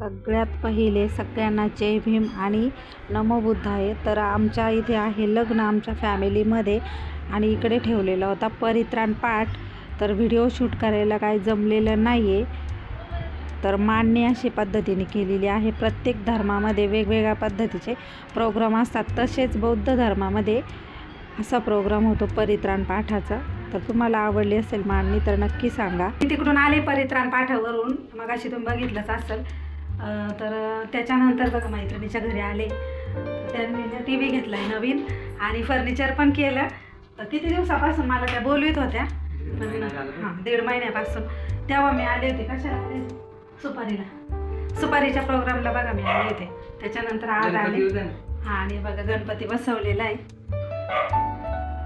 सगळ्यात पहिले सगळ्यांना जय भीम आणि नमो बुद्धाय। तर आमच्या इथे आहे लग्न आमच्या फॅमिलीमध्ये आणि इकडे ठेवलेला होता परित्राण पाठ। तर व्हिडिओ शूट करायला काही जमलेलं नाही आहे, तर मांडणी अशी पद्धतीने केलेली आहे। प्रत्येक धर्मामध्ये वेगवेगळ्या पद्धतीचे प्रोग्राम असतात, तसेच बौद्ध धर्मामध्ये असा प्रोग्राम होतो परित्राण पाठाचा। तर तुम्हाला आवडली असेल मांडणी तर नक्की सांगा। मी तिकडून आले परित्राण पाठावरून, मग अशी तुम्ही बघितलंच असेल। तर त्याच्यानंतर बघा मैत्रिणीच्या घरी आले, त्यांनी टी व्ही घेतला आहे नवीन आणि फर्निचर पण केलं। तर किती दिवसापासून मला त्या बोलवीत होत्या, हां 1.5 महिन्यापासून। तेव्हा मी आले होते कशाला आले, सुपारीच्या प्रोग्रामला बघा मी आले होते। त्याच्यानंतर आज आले हां, आणि बघा गणपती बसवलेला आहे,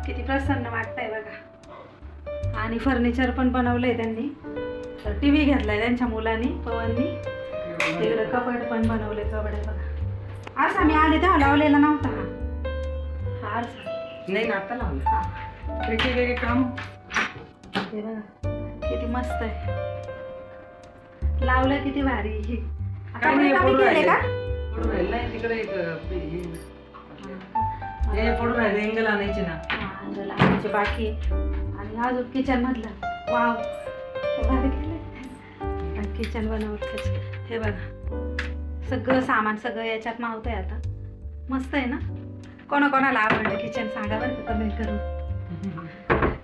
किती प्रसन्न वाटतंय बघा। आणि फर्निचर पण बनवलंय त्यांनी। तर टी व्ही घेतलाय त्यांच्या मुलांनी, पवननी। तिकडे कबड पण बनवले, कबड बघा। आरसा मी आले तेव्हा लावलेला नव्हता हा आरसा, नाही ना आता लावला। हां वेगळे काम हे बघा किती मस्त आहे, लावलं किती भारी। आता मी केले का पडून राहिलं नाही तिकडे एक हे पडून राहिले, एंगल आणायचे ना। हां एंगल आणायचे बाकी। आणि अजून किचन मधलं वाव भारी केलं, किचन बनवलं। हे बघा सगळं सामान सगळं याच्यात मावतंय आता, मस्त आहे ना। कोणाकोणाला आवडलं किचन सांगा बरं का कमेंट करून।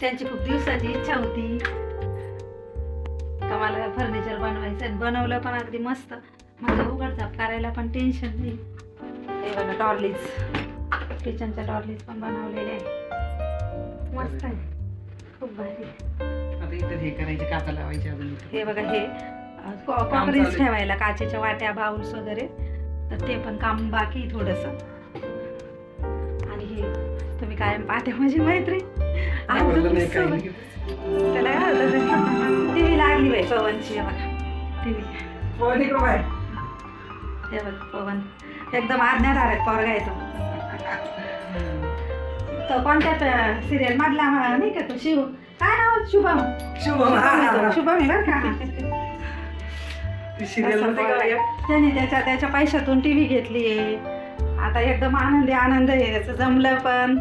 त्यांची खूप दिवसाची इच्छा होती का मला फर्निचर बनवायचं, बनवलं पण अगदी मस्त, म्हणजे उघडझाप करायला पण टेन्शन नाही। हे बघा टॉर्लीज, किचनच्या टॉर्लीज पण बनवलेले आहे, मस्त आहे, खूप भारी। आता इथे हे करायचे, काचा लावायचे अजून। हे बघा हे कॉकरीज ठेवायला, काचेच्या वाट्या बाउल्स वगैरे, तर ते पण काम बाकी थोडंसं। आणि हे तुम्ही कायम पाहते माझी मैत्रीण, त्याला काय होतं टी व्ही लागली बाई पवनची, बघा टी व्ही। हे बघ पवन एकदम आज्ञाधारक पोरगा आहे तो कोणत्या सिरियल मधला नाही का तो, शिव काय नाव, शुभम शुभम आहे बरं का। त्याने त्याच्या पैशातून टी व्ही घेतली आहे, आता एकदम आनंद आहे, त्याचं जमलं पण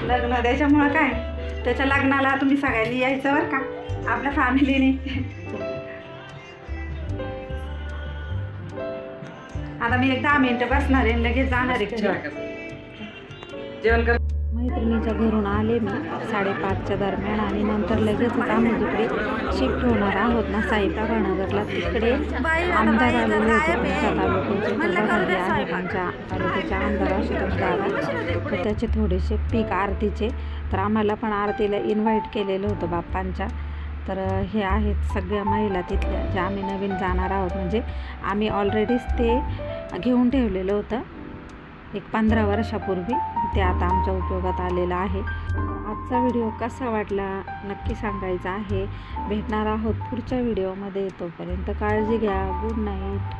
लग्न। त्याच्यामुळं काय त्याच्या लग्नाला तुम्ही सगळ्यांनी यायचं बरं का आपल्या फॅमिलीने। आता मी 10 मिनिटं बसणार आहे, लगेच जाणार आहे जेवण कर। मैत्रिणीच्या घरून आले मी 5:30च्या दरम्यान, आणि नंतर लगेच आम्ही जिकडे शिफ्ट होणार आहोत ना साईबाबानगरला, तिकडे आमदार आलेले होते तुमच्या तालुक्याचे। आहे त्यांच्या तालुक्याचे आमदार आशुतोष दादा, तर त्याचे थोडेसे पीक आरतीचे, तर आम्हाला पण आरतीला इन्व्हाइट केलेलं होतं बाप्पांच्या। तर हे आहेत सगळ्या महिला तिथल्या, ज्या आम्ही नवीन जाणार आहोत, म्हणजे आम्ही ऑलरेडीच ते घेऊन ठेवलेलं होतं एक 15 वर्षापूर्वी, ते आता आमच्या उपयोगात आलेलं आहे। आजचा व्हिडिओ कसा वाटला नक्की सांगायचा आहे। भेटणार आहोत पुढच्या व्हिडिओमध्ये, तोपर्यंत काळजी घ्या, गुड नाईट।